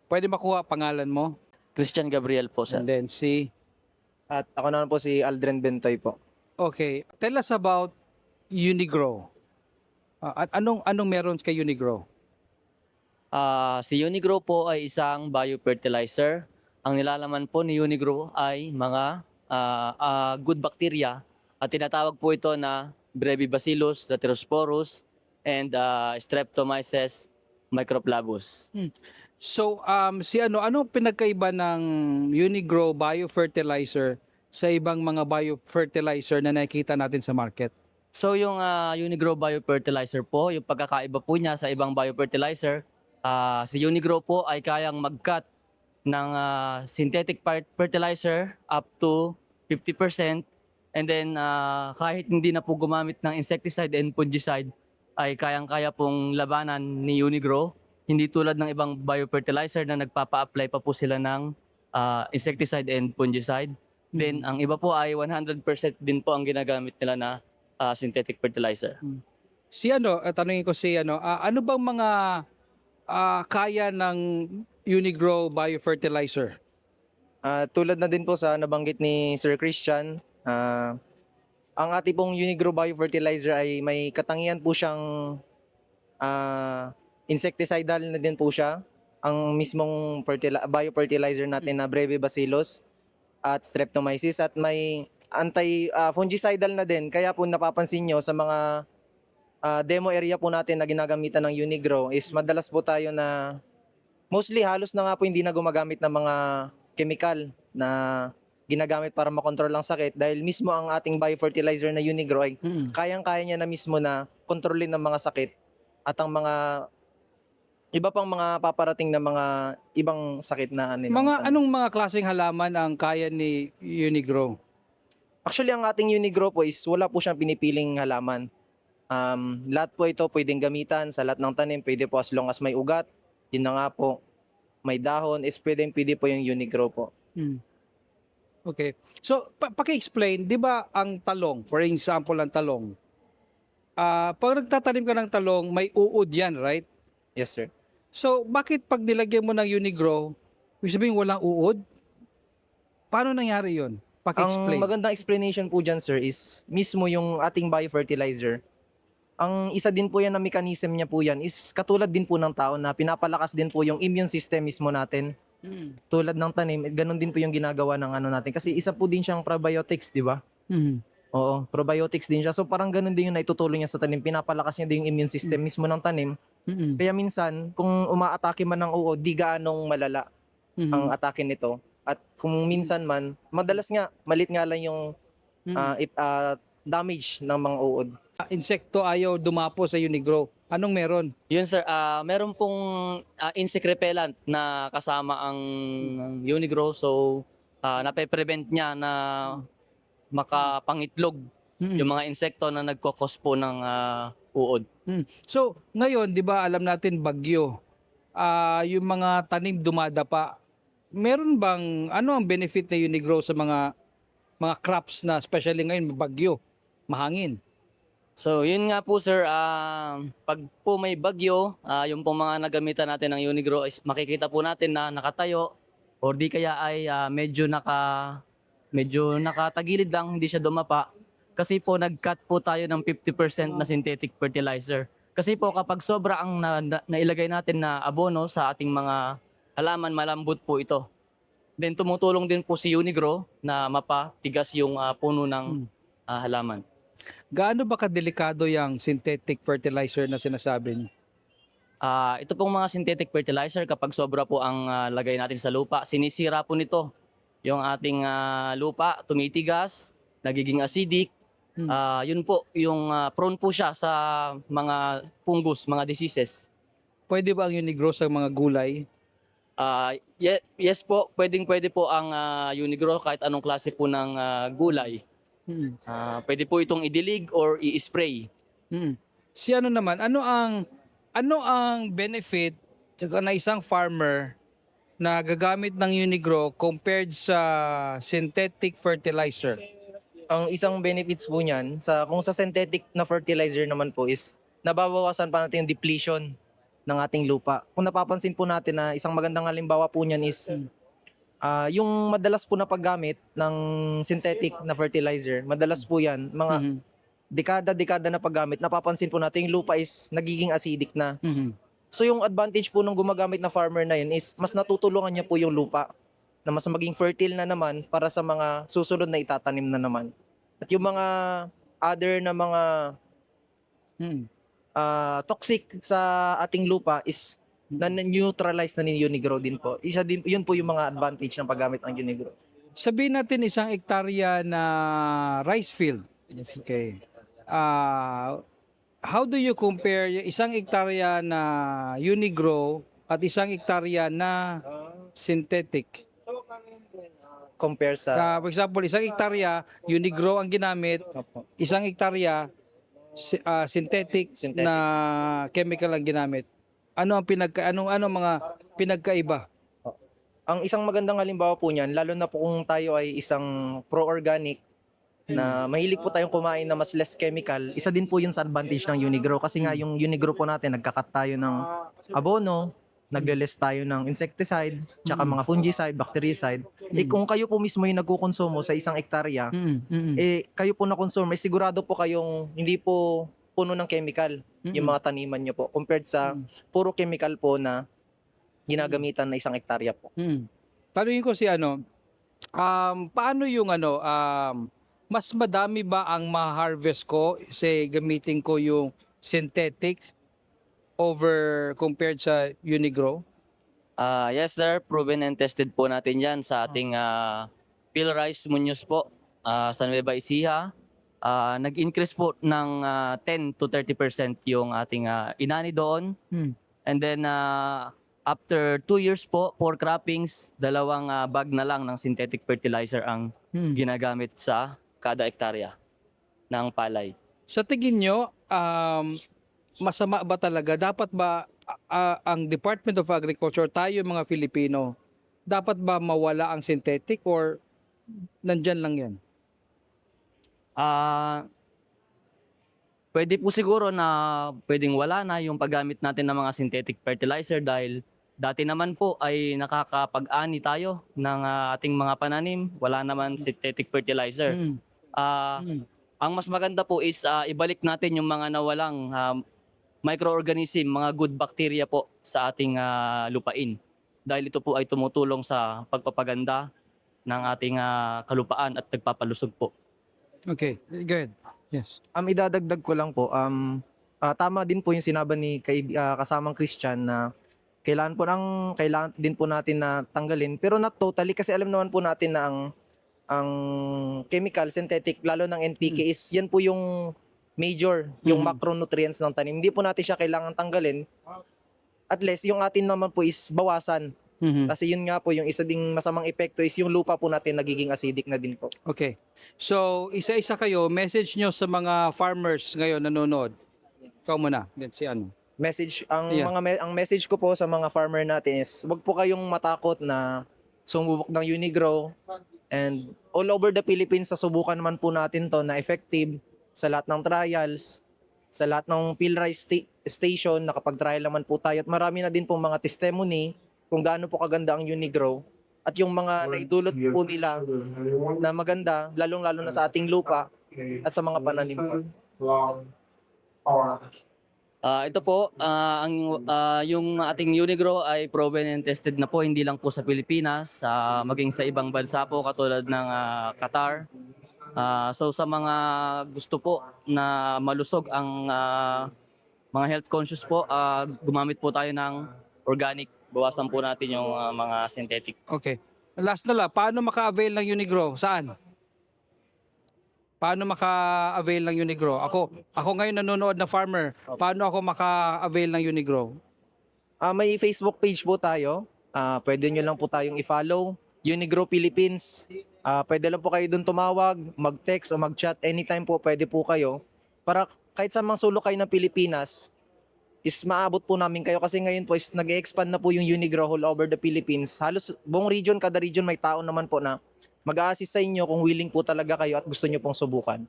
Pwede makuha pangalan mo? Christian Gabriel po, And sir. then si... At ako naman po si Aldrin Bentoy po. Okay. Tell us about Unigrow. At anong meron kay Unigrow? Si Unigrow po ay isang biofertilizer. Ang nilalaman po ni Unigrow ay mga good bacteria at tinatawag po ito na Brevibacillus, Laterosporus, and Streptomyces microplavus. So, ano pinagkaiba ng Unigrow biofertilizer sa ibang mga biofertilizer na nakikita natin sa market? So yung Unigrow biofertilizer po, yung pagkakaiba po niya sa ibang biofertilizer, si Unigrow po ay kayang mag-cut ng synthetic fertilizer up to 50%, and then kahit hindi na po gumamit ng insecticide and fungicide ay kayang-kaya pong labanan ni Unigrow. Hindi tulad ng ibang biofertilizer na nagpapa-apply pa po sila ng insecticide and fungicide. Then ang iba po ay 100% din po ang ginagamit nila na synthetic fertilizer. Tanungin ko ano bang mga kaya ng Unigrow biofertilizer? Tulad na din po sa nabanggit ni Sir Christian, ang ating pong Unigrow biofertilizer ay may katangian po siyang insecticidal na din po siya. Ang mismong biofertilizer natin na Brevibacillus at Streptomyces, at may anti-fungicidal na din. Kaya po napapansin nyo sa mga demo area po natin na ginagamitan ng Unigrow is madalas po tayo na mostly halos na nga po hindi na gumagamit ng mga chemical na ginagamit para makontrol ang sakit, dahil mismo ang ating biofertilizer na Unigrow ay kayang-kaya niya na mismo na kontrolin ng mga sakit at ang mga iba pang mga paparating na mga ibang sakit na Anong mga klaseng halaman ang kaya ni Unigrow? Actually, ang ating Unigrow po is wala po siyang pinipiling halaman. Lahat po ito pwedeng gamitan sa lahat ng tanim. Pwede po as long as may ugat. Yun na nga po. May dahon. Pwede po yung Unigrow po. Okay. So, paki-explain, di ba ang talong, for example, ang talong, pag nagtatanim ka ng talong, may uod yan, right? Yes, sir. So, bakit pag nilagyan mo ng Unigrow, ibig sabihin walang uod? Paano nangyari yun? Ang Paki-explain. magandang explanation po dyan, sir, is mismo yung ating biofertilizer. Ang isa din po yan na mechanism niya po yan is katulad din po ng tao na pinapalakas din po yung immune system mismo natin. Tulad ng tanim, ganun din po yung ginagawa ng ano natin. Kasi isa po din siyang probiotics, di ba? Oo, probiotics din siya. So parang ganun din yung naitutulong niya sa tanim. Pinapalakas niya din yung immune system mismo ng tanim. Kaya minsan, kung umaatake man ng uod, di gaanong malala ang atake nito. At kung minsan man, madalas nga, malit nga lang yung damage ng mga uod. Insekto ayaw dumapo sa Unigrow. Anong meron? Yun sir, meron pong insect repellent na kasama ang Unigrow, so nape-prevent niya na makapangitlog yung mga insekto na nagkokos po ng uod. So, ngayon, di ba alam natin bagyo, yung mga tanim dumadapa. Meron bang, ano ang benefit na Unigrow sa mga crops na especially ngayon bagyo, mahangin? So yun nga po sir, pag po may bagyo, yung po mga nagamitan natin ng Unigrow is makikita po natin na nakatayo or di kaya ay medyo nakatagilid lang, hindi siya dumapa. Kasi po nag-cut po tayo ng 50% na synthetic fertilizer. Kasi po kapag sobra ang nailagay natin na abono sa ating mga halaman, malambot po ito. Then tumutulong din po si Unigrow na mapatigas yung puno ng halaman. Gaano ba kadelikado yung synthetic fertilizer na sinasabi niyo? Ito pong mga synthetic fertilizer, kapag sobra po ang lagay natin sa lupa, sinisira po nito yung ating lupa, tumitigas, nagiging acidic. Yun po, yung prone po siya sa mga fungus, mga diseases. Pwede ba ang Unigrow sa mga gulay? Yes po, pwede po ang Unigrow kahit anong klase po ng gulay. Pwede po itong idilig or i-spray. Si ano naman, ano ang benefit na isang farmer na gagamit ng Unigrow compared sa synthetic fertilizer? Ang isang benefits po niyan, kung sa synthetic na fertilizer naman po is nababawasan pa natin yung depletion ng ating lupa. Kung napapansin po natin na isang magandang halimbawa po niyan is yung madalas po na paggamit ng synthetic na fertilizer, madalas po yan, mga Mhm. dekada-dekada na paggamit, napapansin po natin yung lupa is nagiging acidic na. Mhm. So yung advantage po ng gumagamit na farmer na yun is mas natutulungan niya po yung lupa na mas maging fertile na naman para sa mga susunod na itatanim na naman. At yung mga other na mga Mhm. toxic sa ating lupa is na-neutralize na ni Unigrow din po. Isa din, yun po yung mga advantage ng paggamit ng Unigrow. Sabihin natin isang hektarya na rice field. Yes, okay. How do you compare yung isang hektarya na Unigrow at isang hektarya na synthetic? Compare sa... For example, isang hektarya, Unigrow ang ginamit, Opo. isang hektarya, synthetic, Synthetic. na chemical ang ginamit. Ano ang mga pinagkaiba? Ang isang magandang halimbawa po niyan, lalo na po kung tayo ay isang pro-organic na mahilig po tayong kumain na mas less chemical, isa din po yun sa advantage ng Unigrow. Kasi nga yung Unigrow po natin, nagkakat tayo ng abono, nagle-less tayo ng insecticide, tsaka mga fungicide, bactericide. Eh kung kayo po mismo yung nagkukonsumo sa isang hektarya, kayo po na consumer, sigurado po kayong hindi po puno ng chemical yung mga taniman nyo po compared sa puro chemical po na ginagamitan na isang hektarya po. Tanungin ko si paano yung mas madami ba ang ma-harvest ko say gamitin ko yung synthetic over compared sa Unigrow? Yes sir, proven and tested po natin yan sa ating Phil Rice Muñoz po sa Nueva Ecija. Nag-increase po ng 10 to 30% yung ating inani doon. And then after 2 years po, 4 croppings, 2 bag na lang ng synthetic fertilizer ang ginagamit sa kada hektarya ng palay. Sa tingin nyo, masama ba talaga? Dapat ba ang Department of Agriculture, tayo mga Filipino, dapat ba mawala ang synthetic or nandyan lang yan? Pwede po siguro na pwedeng wala na yung paggamit natin ng mga synthetic fertilizer dahil dati naman po ay nakakapag-ani tayo ng ating mga pananim. Wala naman synthetic fertilizer. Ang mas maganda po is ibalik natin yung mga nawalang microorganism, mga good bacteria po sa ating lupain. Dahil ito po ay tumutulong sa pagpapaganda ng ating kalupaan at nagpapalusog po. Okay, good. Yes. Idadagdag ko lang po, tama din po yung sinabi ni kasamang Christian na kailangan din po natin na tanggalin, pero not totally kasi alam naman po natin na ang chemical synthetic lalo ng NPK is yan po yung major, yung macronutrients ng tanim. Hindi po natin siya kailangan tanggalin. At least yung atin naman po is bawasan. Kasi yun nga po yung isa ding masamang epekto is yung lupa po natin nagiging acidic na din po. Okay. So, isa-isa kayo, message nyo sa mga farmers ngayon nanonood. Ikaw muna. Then si Ang message ko po sa mga farmer natin is wag po kayong matakot na sumubok ng Unigrow, and all over the Philippines susubukan naman po natin to na effective sa lahat ng trials, sa lahat ng PhilRice station, nakapag-trial naman po tayo at marami na din po mga testimony kung gaano po kaganda ang Unigrow at yung mga naidulot po nila na maganda, lalong-lalo na sa ating lupa at sa mga pananim po. Ito po, yung ating Unigrow ay proven and tested na po hindi lang po sa Pilipinas, maging sa ibang bansa po katulad ng Qatar. So sa mga gusto po na malusog ang mga health conscious po, gumamit po tayo ng organic. Bawasan po natin yung mga synthetic. Okay. Last na lang, paano maka-avail ng Unigrow? Saan? Paano maka-avail ng Unigrow? Ako ngayon nanonood na farmer. Paano ako maka-avail ng Unigrow? May Facebook page po tayo. Pwede nyo lang po tayong i-follow. Unigrow Philippines. Pwede lang po kayo doon tumawag, mag-text o mag-chat. Anytime po pwede po kayo. Para kahit sa mga sulok kayo ng Pilipinas, is maabot po namin kayo kasi ngayon po is nag-expand na po yung Unigrow all over the Philippines. Halos buong region, kada region may tao naman po na mag-a-assist sa inyo kung willing po talaga kayo at gusto nyo pong subukan.